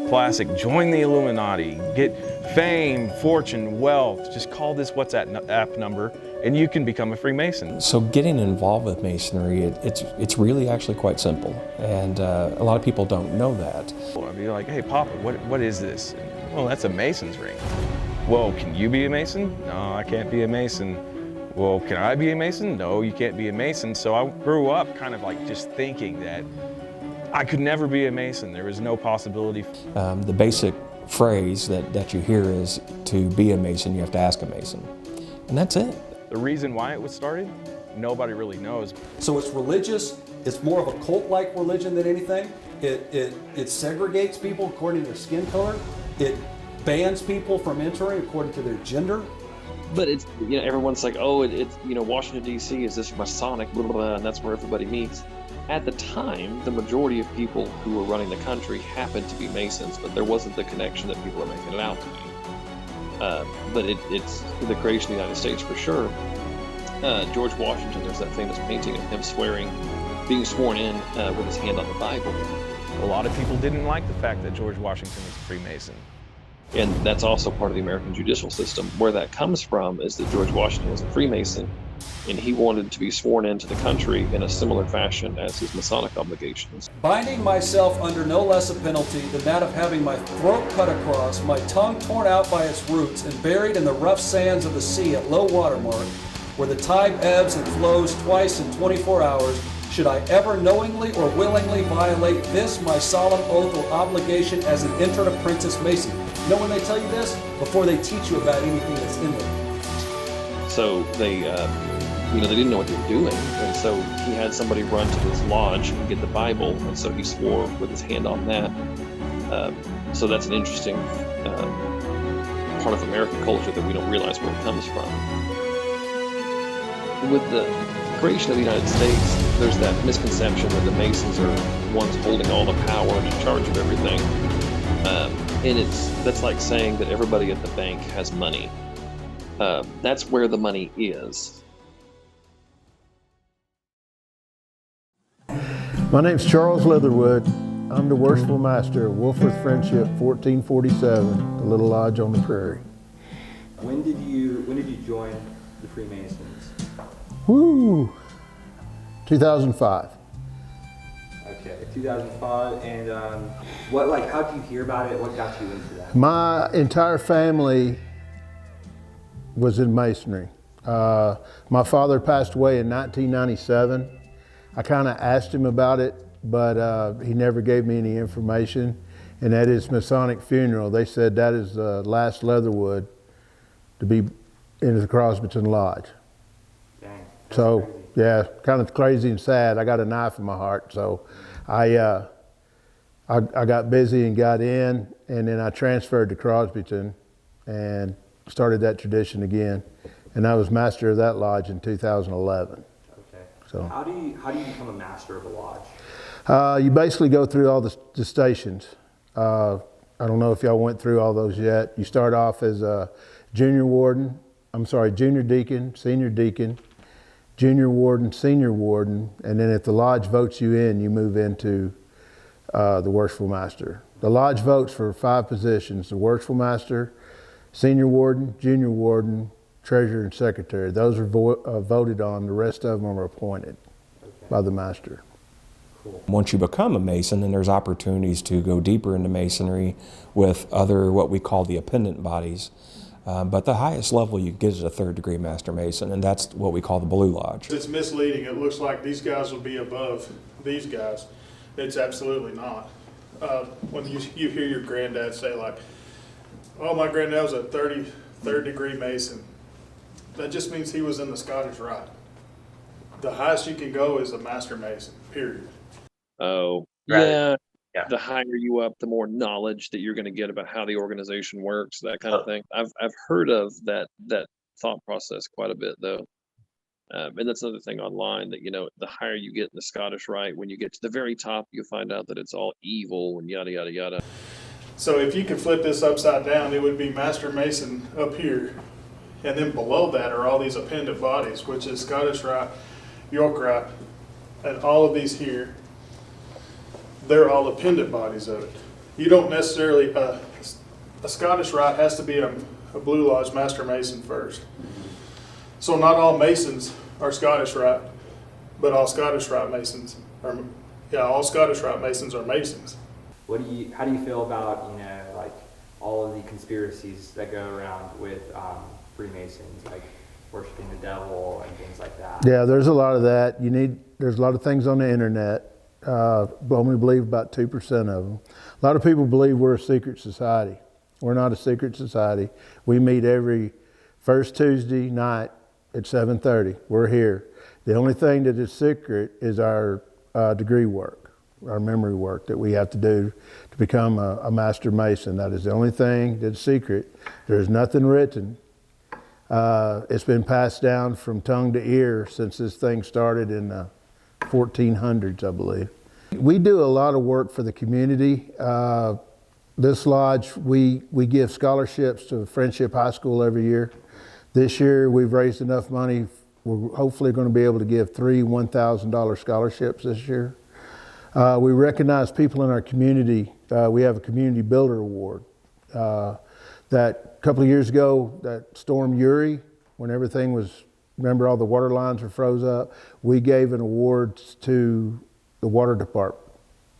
Classic, join the Illuminati, get fame, fortune, wealth. Just call this WhatsApp number and you can become a Freemason. So getting involved with Masonry, it's really actually quite simple. And a lot of people don't know that. I'd be like, hey Papa, what is this? Well, that's a Mason's ring. Well, can you be a Mason? No, I can't be a Mason. Well, can I be a Mason? No, you can't be a Mason. So I grew up kind of like just thinking that I could never be a Mason. There was no possibility. The basic phrase that you hear is, to be a Mason, you have to ask a Mason. And that's it. The reason why it was started, nobody really knows. So it's religious, it's more of a cult-like religion than anything. It segregates people according to their skin color. It bans people from entering according to their gender. But it's, everyone's like, oh, it's Washington, D.C. is this masonic, blah, blah, blah, and that's where everybody meets. At the time, the majority of people who were running the country happened to be Masons, but there wasn't the connection that people are making it out to be. But it's the creation of the United States for sure. George Washington, there's that famous painting of him being sworn in with his hand on the Bible. A lot of people didn't like the fact that George Washington was a Freemason. And that's also part of the American judicial system. Where that comes from is that George Washington was a Freemason, and he wanted to be sworn into the country in a similar fashion as his Masonic obligations. Binding myself under no less a penalty than that of having my throat cut across, my tongue torn out by its roots, and buried in the rough sands of the sea at low water mark, where the tide ebbs and flows twice in 24 hours, should I ever knowingly or willingly violate this my solemn oath or obligation as an entered apprentice Mason. You know when they tell you this? Before they teach you about anything that's in there. So they didn't know what they were doing, and so he had somebody run to his lodge and get the Bible, and so he swore with his hand on that. So that's an interesting part of American culture that we don't realize where it comes from. With the creation of the United States, there's that misconception that the Masons are ones holding all the power and in charge of everything. And that's like saying that everybody at the bank has money. That's where the money is. My name's Charles Leatherwood. I'm the Worshipful Master of Wolfworth Friendship 1447, the little lodge on the prairie. When did you join the Freemasons? Woo! 2005. Okay, 2005. And how did you hear about it? What got you into that? My entire family was in Masonry. My father passed away in 1997. I kind of asked him about it, but he never gave me any information. And at his Masonic funeral, they said that is the last Leatherwood to be in the Crosbyton Lodge. Dang, so, crazy. Yeah, kind of crazy and sad. I got a knife in my heart, so I got busy and got in, and then I transferred to Crosbyton and started that tradition again. And I was master of that lodge in 2011. So how do you become a master of a lodge? You basically go through all the stations. I don't know if y'all went through all those yet. You start off as a junior deacon, senior deacon, junior warden, senior warden, and then if the lodge votes you in, you move into the Worshipful Master. The lodge votes for 5 positions: the Worshipful Master, senior warden, junior warden, treasurer, and secretary. Those are voted on. The rest of them are appointed by the master. Cool. Once you become a Mason, then there's opportunities to go deeper into Masonry with other, what we call the appendant bodies. But the highest level you get is a 3rd degree Master Mason, and that's what we call the Blue Lodge. It's misleading. It looks like these guys will be above these guys. It's absolutely not. When you hear your granddad say like, oh, my granddad was a 3rd degree Mason, that just means he was in the Scottish Rite. The highest you can go is a Master Mason, period. Oh, Right. Yeah. The higher you up, the more knowledge that you're going to get about how the organization works, that kind of thing. I've heard of that thought process quite a bit, though. And that's another thing online, that, the higher you get in the Scottish Rite, when you get to the very top, you find out that it's all evil and yada, yada, yada. So if you could flip this upside down, it would be Master Mason up here. And then below that are all these appendant bodies, which is Scottish Rite, York Rite, and all of these here. They're all appendant bodies of it. you don't necessarily, a Scottish Rite has to be a Blue Lodge Master Mason first. So not all Masons are Scottish Rite, but all Scottish Rite Masons are, all Scottish Rite Masons are Masons. How do you feel about, like all of the conspiracies that go around with Freemasons, like worshiping the devil and things like that? Yeah, there's a lot of that. There's a lot of things on the internet. Only believe about 2% of them. A lot of people believe we're a secret society. We're not a secret society. We meet every first Tuesday night at 7:30. We're here. The only thing that is secret is our degree work, our memory work that we have to do to become a Master Mason. That is the only thing that's secret. There's nothing written. It's been passed down from tongue to ear since this thing started in the 1400s, I believe. We do a lot of work for the community. This lodge, we give scholarships to Friendship High School every year. This year we've raised enough money, we're hopefully going to be able to give 3 $1,000 scholarships this year. We recognize people in our community. We have a Community Builder Award. That a couple of years ago, that Storm Uri, when everything was, remember all the water lines were froze up, we gave an award to the water department.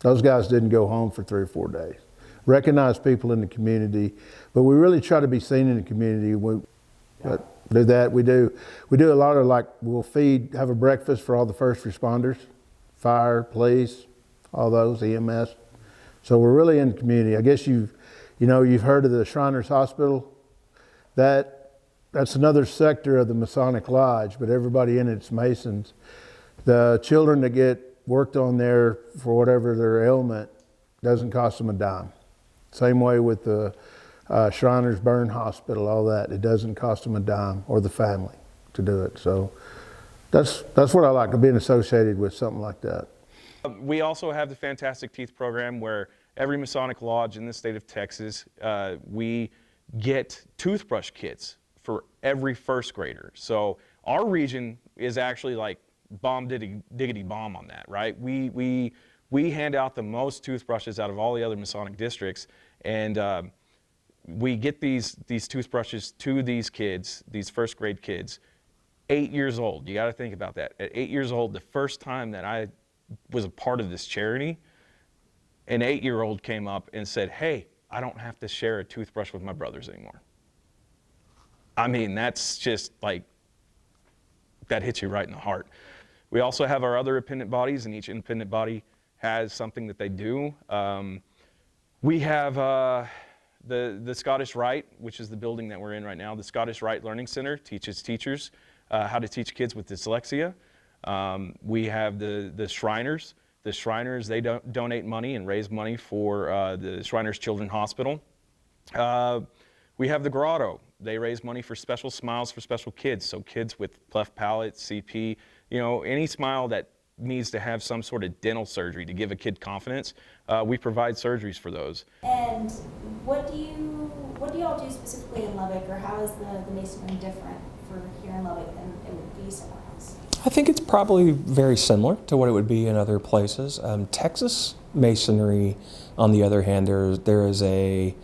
Those guys didn't go home for 3 or 4 days. Recognize people in the community, but we really try to be seen in the community. We do that. We do a lot of, like, we'll have a breakfast for all the first responders, fire, police, all those, EMS. So we're really in the community. I guess you've heard of the Shriners Hospital. That's another sector of the Masonic Lodge, but everybody in it's Masons. The children that get worked on there for whatever their ailment doesn't cost them a dime. Same way with the Shriners Burn Hospital, all that. It doesn't cost them a dime, or the family, to do it. So that's what I like, being associated with something like that. We also have the Fantastic Teeth program, where every Masonic Lodge in the state of Texas, we get toothbrush kits for every first grader. So our region is actually like bomb diggity bomb on that, right? We hand out the most toothbrushes out of all the other Masonic districts, and we get these toothbrushes to these kids, these first grade kids, 8 years old. You got to think about that. At 8 years old, the first time that I was a part of this charity, an 8-year-old came up and said, "Hey, I don't have to share a toothbrush with my brothers anymore." I mean, that's just like, that hits you right in the heart. We also have our other independent bodies, and each independent body has something that they do. We have the Scottish Rite, which is the building that we're in right now. The Scottish Rite Learning Center teaches teachers how to teach kids with dyslexia. We have the Shriners. The Shriners, they donate money and raise money for the Shriners Children's Hospital. We have the Grotto. They raise money for special smiles for special kids. So kids with cleft palate, CP, any smile that needs to have some sort of dental surgery to give a kid confidence, we provide surgeries for those. And what do you all do specifically in Lubbock, or how is the Masonry different for here in Lubbock than it would be somewhere else? I think it's probably very similar to what it would be in other places. Texas Masonry, on the other hand, there is a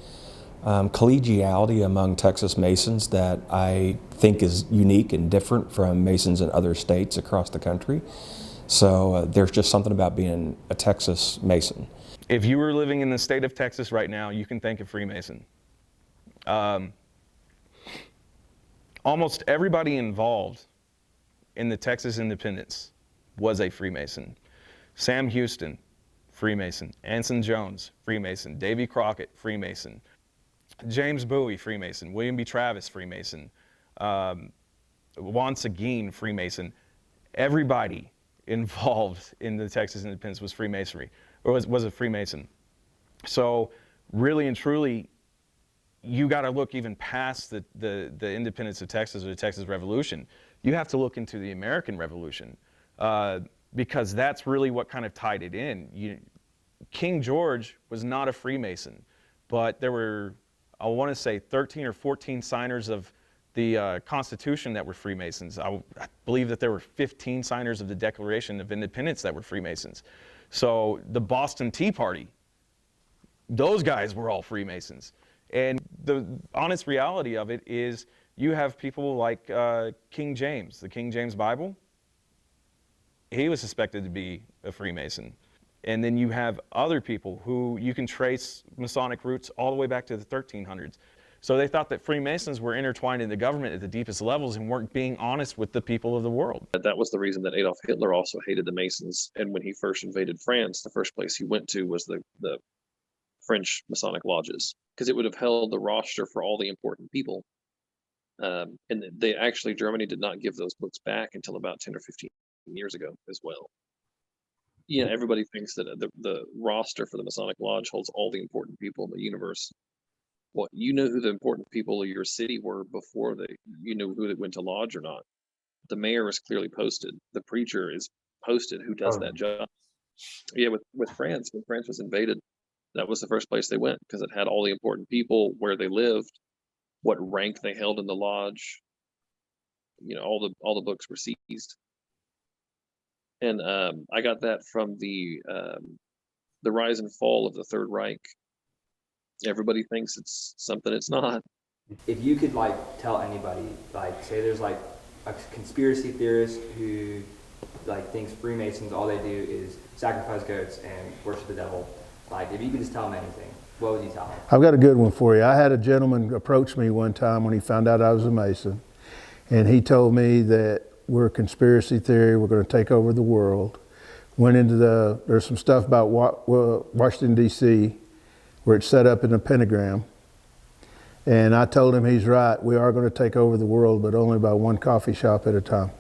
collegiality among Texas Masons that I think is unique and different from Masons in other states across the country. So there's just something about being a Texas Mason. If you were living in the state of Texas right now, you can thank a Freemason. Almost everybody involved in the Texas independence was a Freemason. Sam Houston, Freemason. Anson Jones, Freemason. Davy Crockett, Freemason. James Bowie, Freemason. William B. Travis, Freemason. Juan Seguin, Freemason. Everybody involved in the Texas independence was Freemasonry, or was a Freemason. So really and truly, you got to look even past the independence of Texas or the Texas Revolution. You have to look into the American Revolution, because that's really what kind of tied it in. King George was not a Freemason, but there were, I want to say, 13 or 14 signers of the Constitution that were Freemasons. I believe that there were 15 signers of the Declaration of Independence that were Freemasons. So the Boston Tea Party Those guys were all Freemasons. And the honest reality of it is you have people like King James, the King James Bible. He was suspected to be a Freemason. And then you have other people who you can trace Masonic roots all the way back to the 1300s. So they thought that Freemasons were intertwined in the government at the deepest levels and weren't being honest with the people of the world. That was the reason that Adolf Hitler also hated the Masons. And when he first invaded France, the first place he went to was the French Masonic lodges, because it would have held the roster for all the important people. And they actually, Germany did not give those books back until about 10 or 15 years ago as well. Yeah, everybody thinks that the roster for the Masonic Lodge holds all the important people in the universe. Well, you know who the important people of your city were before you knew who that went to lodge or not. The mayor is clearly posted. The preacher is posted who does that job. Yeah, with France, when France was invaded, that was the first place they went, because it had all the important people, where they lived, what rank they held in the lodge. You know, all the books were seized. And I got that from the rise and fall of the Third Reich. Everybody thinks it's something it's not. If you could like tell anybody, like say there's like a conspiracy theorist who like thinks Freemasons, all they do is sacrifice goats and worship the devil. Like if you could just tell them anything, what would you tell them? I've got a good one for you. I had a gentleman approach me one time when he found out I was a Mason, and he told me that we're a conspiracy theory, we're going to take over the world. Went into there's some stuff about Washington, D.C., where it's set up in a pentagram. And I told him he's right, we are going to take over the world, but only by one coffee shop at a time.